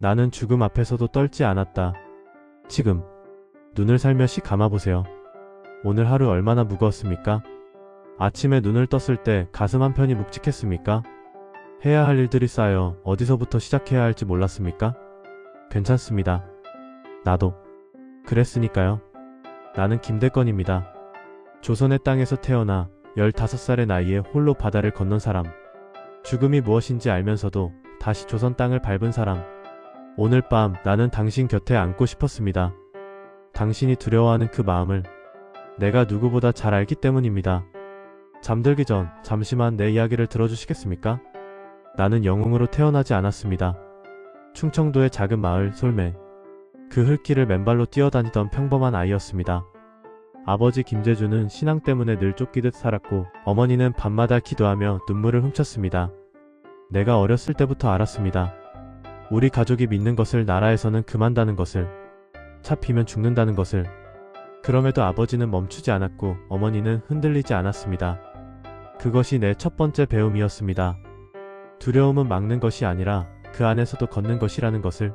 나는 죽음 앞에서도 떨지 않았다. 지금 눈을 살며시 감아보세요. 오늘 하루 얼마나 무거웠습니까? 아침에 눈을 떴을 때 가슴 한편이 묵직했습니까? 해야 할 일들이 쌓여 어디서부터 시작해야 할지 몰랐습니까? 괜찮습니다. 나도 그랬으니까요. 나는 김대건입니다. 조선의 땅에서 태어나 15살의 나이에 홀로 바다를 건넌 사람. 죽음이 무엇인지 알면서도 다시 조선 땅을 밟은 사람. 오늘 밤 나는 당신 곁에 앉고 싶었습니다. 당신이 두려워하는 그 마음을 내가 누구보다 잘 알기 때문입니다. 잠들기 전 잠시만 내 이야기를 들어주시겠습니까? 나는 영웅으로 태어나지 않았습니다. 충청도의 작은 마을 솔매. 그 흙길을 맨발로 뛰어다니던 평범한 아이였습니다. 아버지 김재주는 신앙 때문에 늘 쫓기듯 살았고 어머니는 밤마다 기도하며 눈물을 훔쳤습니다. 내가 어렸을 때부터 알았습니다. 우리 가족이 믿는 것을 나라에서는 금한다는 것을, 잡히면 죽는다는 것을. 그럼에도 아버지는 멈추지 않았고 어머니는 흔들리지 않았습니다. 그것이 내 첫 번째 배움이었습니다. 두려움은 막는 것이 아니라 그 안에서도 걷는 것이라는 것을.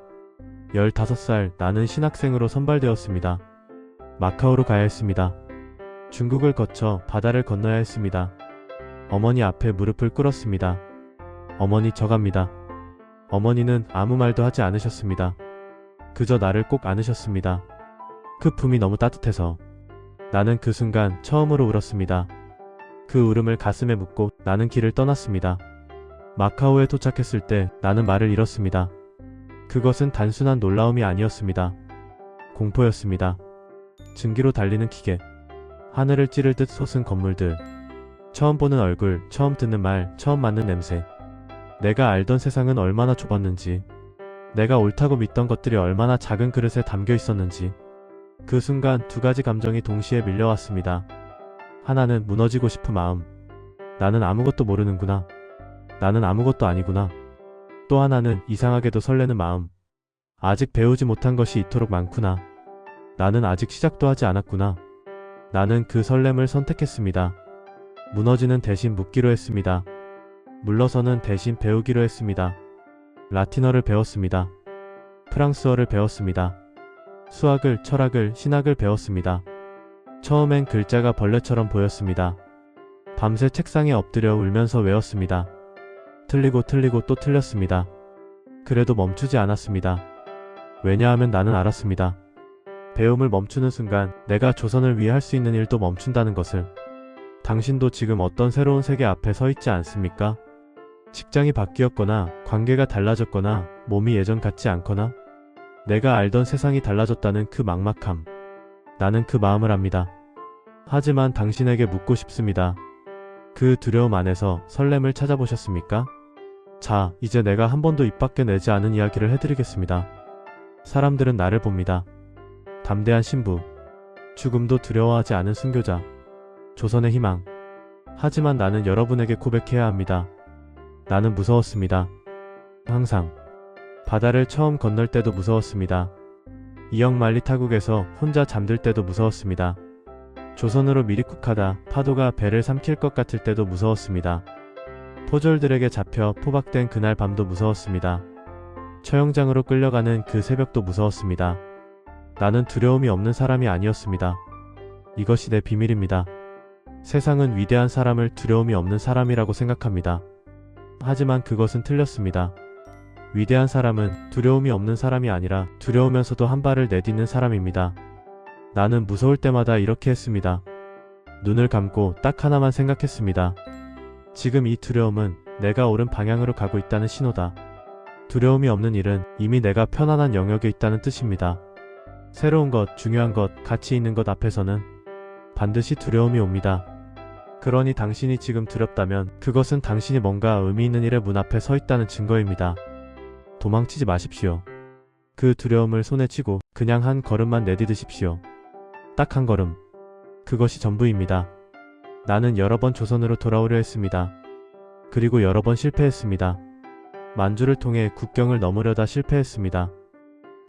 15살 나는 신학생으로 선발되었습니다. 마카오로 가야 했습니다. 중국을 거쳐 바다를 건너야 했습니다. 어머니 앞에 무릎을 꿇었습니다. 어머니 저 갑니다. 어머니는 아무 말도 하지 않으셨습니다. 그저 나를 꼭 안으셨습니다. 그 품이 너무 따뜻해서 나는 그 순간 처음으로 울었습니다. 그 울음을 가슴에 묻고 나는 길을 떠났습니다. 마카오에 도착했을 때 나는 말을 잃었습니다. 그것은 단순한 놀라움이 아니었습니다. 공포였습니다. 증기로 달리는 기계, 하늘을 찌를 듯 솟은 건물들, 처음 보는 얼굴, 처음 듣는 말, 처음 맡는 냄새. 내가 알던 세상은 얼마나 좁았는지, 내가 옳다고 믿던 것들이 얼마나 작은 그릇에 담겨 있었는지. 그 순간 두 가지 감정이 동시에 밀려왔습니다. 하나는 무너지고 싶은 마음. 나는 아무것도 모르는구나. 나는 아무것도 아니구나. 또 하나는 이상하게도 설레는 마음. 아직 배우지 못한 것이 이토록 많구나. 나는 아직 시작도 하지 않았구나. 나는 그 설렘을 선택했습니다. 무너지는 대신 묻기로 했습니다. 물러서는 대신 배우기로 했습니다. 라틴어를 배웠습니다. 프랑스어를 배웠습니다. 수학을, 철학을, 신학을 배웠습니다. 처음엔 글자가 벌레처럼 보였습니다. 밤새 책상에 엎드려 울면서 외웠습니다. 틀리고 또 틀렸습니다. 그래도 멈추지 않았습니다. 왜냐하면 나는 알았습니다. 배움을 멈추는 순간 내가 조선을 위해 할 수 있는 일도 멈춘다는 것을. 당신도 지금 어떤 새로운 세계 앞에 서 있지 않습니까? 직장이 바뀌었거나 관계가 달라졌거나 몸이 예전 같지 않거나 내가 알던 세상이 달라졌다는 그 막막함. 나는 그 마음을 압니다. 하지만 당신에게 묻고 싶습니다. 그 두려움 안에서 설렘을 찾아보셨습니까? 자, 이제 내가 한 번도 입 밖에 내지 않은 이야기를 해드리겠습니다. 사람들은 나를 봅니다. 담대한 신부, 죽음도 두려워하지 않은 순교자, 조선의 희망. 하지만 나는 여러분에게 고백해야 합니다. 나는 무서웠습니다. 항상. 바다를 처음 건널 때도 무서웠습니다. 이역만리 타국에서 혼자 잠들 때도 무서웠습니다. 조선으로 미리국하다 파도가 배를 삼킬 것 같을 때도 무서웠습니다. 포졸들에게 잡혀 포박된 그날 밤도 무서웠습니다. 처형장으로 끌려가는 그 새벽도 무서웠습니다. 나는 두려움이 없는 사람이 아니었습니다. 이것이 내 비밀입니다. 세상은 위대한 사람을 두려움이 없는 사람이라고 생각합니다. 하지만 그것은 틀렸습니다. 위대한 사람은 두려움이 없는 사람이 아니라 두려우면서도 한 발을 내딛는 사람입니다. 나는 무서울 때마다 이렇게 했습니다. 눈을 감고 딱 하나만 생각했습니다. 지금 이 두려움은 내가 옳은 방향으로 가고 있다는 신호다. 두려움이 없는 일은 이미 내가 편안한 영역에 있다는 뜻입니다. 새로운 것, 중요한 것, 가치 있는 것 앞에서는 반드시 두려움이 옵니다. 그러니 당신이 지금 두렵다면 그것은 당신이 뭔가 의미 있는 일의 문 앞에 서 있다는 증거입니다. 도망치지 마십시오. 그 두려움을 손에 쥐고 그냥 한 걸음만 내디디십시오. 딱 한 걸음. 그것이 전부입니다. 나는 여러 번 조선으로 돌아오려 했습니다. 그리고 여러 번 실패했습니다. 만주를 통해 국경을 넘으려다 실패했습니다.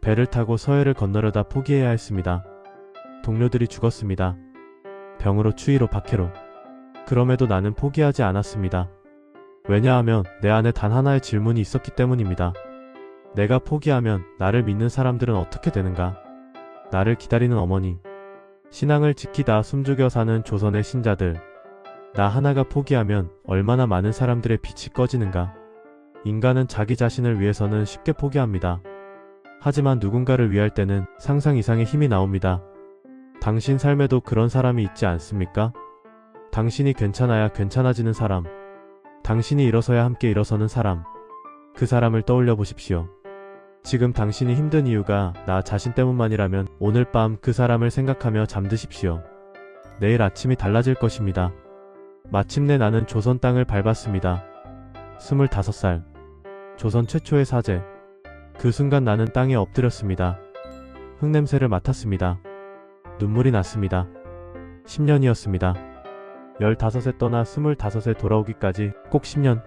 배를 타고 서해를 건너려다 포기해야 했습니다. 동료들이 죽었습니다. 병으로, 추위로, 박해로. 그럼에도 나는 포기하지 않았습니다. 왜냐하면 내 안에 단 하나의 질문이 있었기 때문입니다. 내가 포기하면 나를 믿는 사람들은 어떻게 되는가? 나를 기다리는 어머니. 신앙을 지키다 숨죽여 사는 조선의 신자들. 나 하나가 포기하면 얼마나 많은 사람들의 빛이 꺼지는가? 인간은 자기 자신을 위해서는 쉽게 포기합니다. 하지만 누군가를 위할 때는 상상 이상의 힘이 나옵니다. 당신 삶에도 그런 사람이 있지 않습니까? 당신이 괜찮아야 괜찮아지는 사람. 당신이 일어서야 함께 일어서는 사람. 그 사람을 떠올려 보십시오. 지금 당신이 힘든 이유가 나 자신 때문만이라면 오늘 밤 그 사람을 생각하며 잠드십시오. 내일 아침이 달라질 것입니다. 마침내 나는 조선 땅을 밟았습니다. 25살. 조선 최초의 사제. 그 순간 나는 땅에 엎드렸습니다. 흙냄새를 맡았습니다. 눈물이 났습니다. 10년이었습니다. 15에 떠나 25에 돌아오기까지 꼭 10년.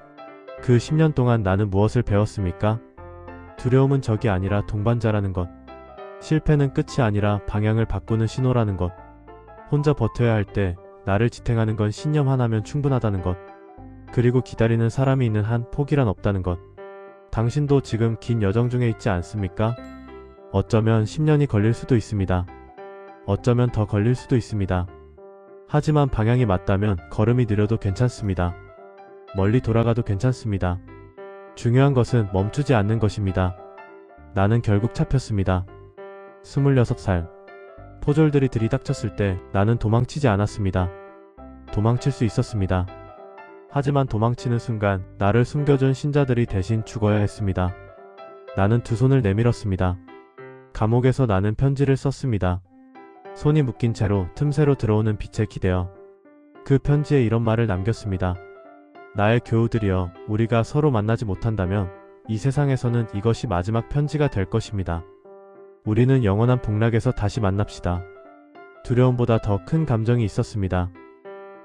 그 10년 동안 나는 무엇을 배웠습니까? 두려움은 적이 아니라 동반자라는 것. 실패는 끝이 아니라 방향을 바꾸는 신호라는 것. 혼자 버텨야 할 때 나를 지탱하는 건 신념 하나면 충분하다는 것. 그리고 기다리는 사람이 있는 한 포기란 없다는 것. 당신도 지금 긴 여정 중에 있지 않습니까? 어쩌면 10년이 걸릴 수도 있습니다. 어쩌면 더 걸릴 수도 있습니다. 하지만 방향이 맞다면 걸음이 느려도 괜찮습니다. 멀리 돌아가도 괜찮습니다. 중요한 것은 멈추지 않는 것입니다. 나는 결국 잡혔습니다. 26살. 포졸들이 들이닥쳤을 때 나는 도망치지 않았습니다. 도망칠 수 있었습니다. 하지만 도망치는 순간 나를 숨겨준 신자들이 대신 죽어야 했습니다. 나는 두 손을 내밀었습니다. 감옥에서 나는 편지를 썼습니다. 손이 묶인 채로 틈새로 들어오는 빛에 기대어 그 편지에 이런 말을 남겼습니다. 나의 교우들이여, 우리가 서로 만나지 못한다면 이 세상에서는 이것이 마지막 편지가 될 것입니다. 우리는 영원한 복락에서 다시 만납시다. 두려움보다 더 큰 감정이 있었습니다.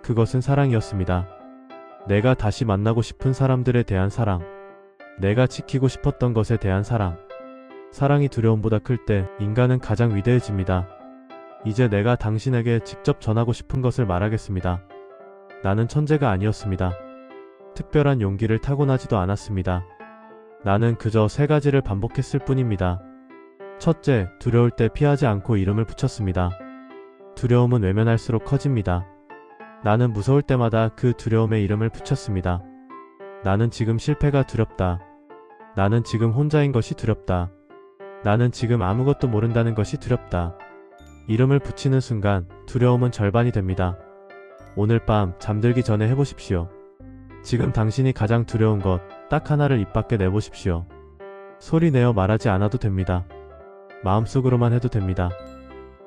그것은 사랑이었습니다. 내가 다시 만나고 싶은 사람들에 대한 사랑. 내가 지키고 싶었던 것에 대한 사랑. 사랑이 두려움보다 클 때 인간은 가장 위대해집니다. 이제 내가 당신에게 직접 전하고 싶은 것을 말하겠습니다. 나는 천재가 아니었습니다. 특별한 용기를 타고나지도 않았습니다. 나는 그저 세 가지를 반복했을 뿐입니다. 첫째, 두려울 때 피하지 않고 이름을 붙였습니다. 두려움은 외면할수록 커집니다. 나는 무서울 때마다 그 두려움에 이름을 붙였습니다. 나는 지금 실패가 두렵다. 나는 지금 혼자인 것이 두렵다. 나는 지금 아무것도 모른다는 것이 두렵다. 이름을 붙이는 순간 두려움은 절반이 됩니다. 오늘 밤 잠들기 전에 해보십시오. 지금 당신이 가장 두려운 것 딱 하나를 입 밖에 내보십시오. 소리 내어 말하지 않아도 됩니다. 마음속으로만 해도 됩니다.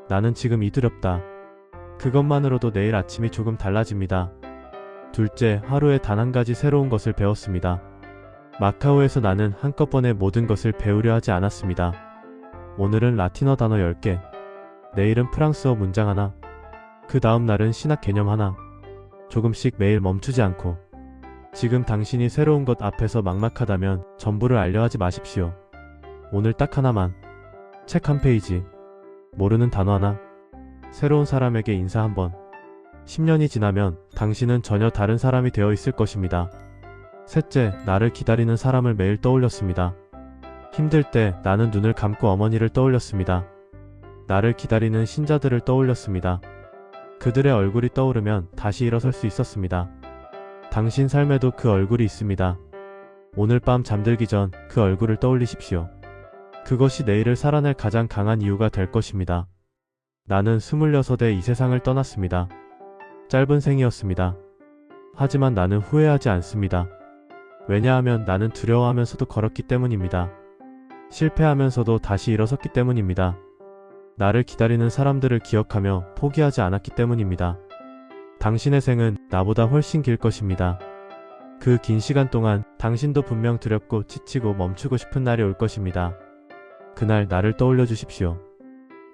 나는 지금 이 두렵다. 그것만으로도 내일 아침이 조금 달라집니다. 둘째, 하루에 단 한 가지 새로운 것을 배웠습니다. 마카오에서 나는 한꺼번에 모든 것을 배우려 하지 않았습니다. 오늘은 라틴어 단어 10개, 내일은 프랑스어 문장 하나, 그 다음 날은 신학 개념 하나. 조금씩 매일 멈추지 않고. 지금 당신이 새로운 것 앞에서 막막하다면 전부를 알려 하지 마십시오. 오늘 딱 하나만. 책 한 페이지. 모르는 단어 하나. 새로운 사람에게 인사 한 번. 10년이 지나면 당신은 전혀 다른 사람이 되어 있을 것입니다. 셋째, 나를 기다리는 사람을 매일 떠올렸습니다. 힘들 때 나는 눈을 감고 어머니를 떠올렸습니다. 나를 기다리는 신자들을 떠올렸습니다. 그들의 얼굴이 떠오르면 다시 일어설 수 있었습니다. 당신 삶에도 그 얼굴이 있습니다. 오늘 밤 잠들기 전 그 얼굴을 떠올리십시오. 그것이 내일을 살아낼 가장 강한 이유가 될 것입니다. 나는 26에 이 세상을 떠났습니다. 짧은 생이었습니다. 하지만 나는 후회하지 않습니다. 왜냐하면 나는 두려워하면서도 걸었기 때문입니다. 실패하면서도 다시 일어섰기 때문입니다. 나를 기다리는 사람들을 기억하며 포기하지 않았기 때문입니다. 당신의 생은 나보다 훨씬 길 것입니다. 그 긴 시간 동안 당신도 분명 두렵고 지치고 멈추고 싶은 날이 올 것입니다. 그날 나를 떠올려 주십시오.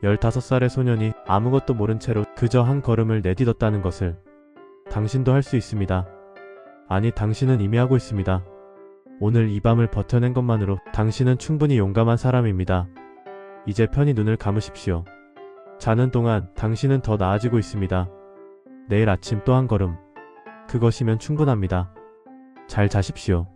15살의 소년이 아무것도 모른 채로 그저 한 걸음을 내딛었다는 것을 당신도 할 수 있습니다. 아니, 당신은 이미 하고 있습니다. 오늘 이 밤을 버텨낸 것만으로 당신은 충분히 용감한 사람입니다. 이제 편히 눈을 감으십시오. 자는 동안 당신은 더 나아지고 있습니다. 내일 아침 또 한 걸음. 그것이면 충분합니다. 잘 자십시오.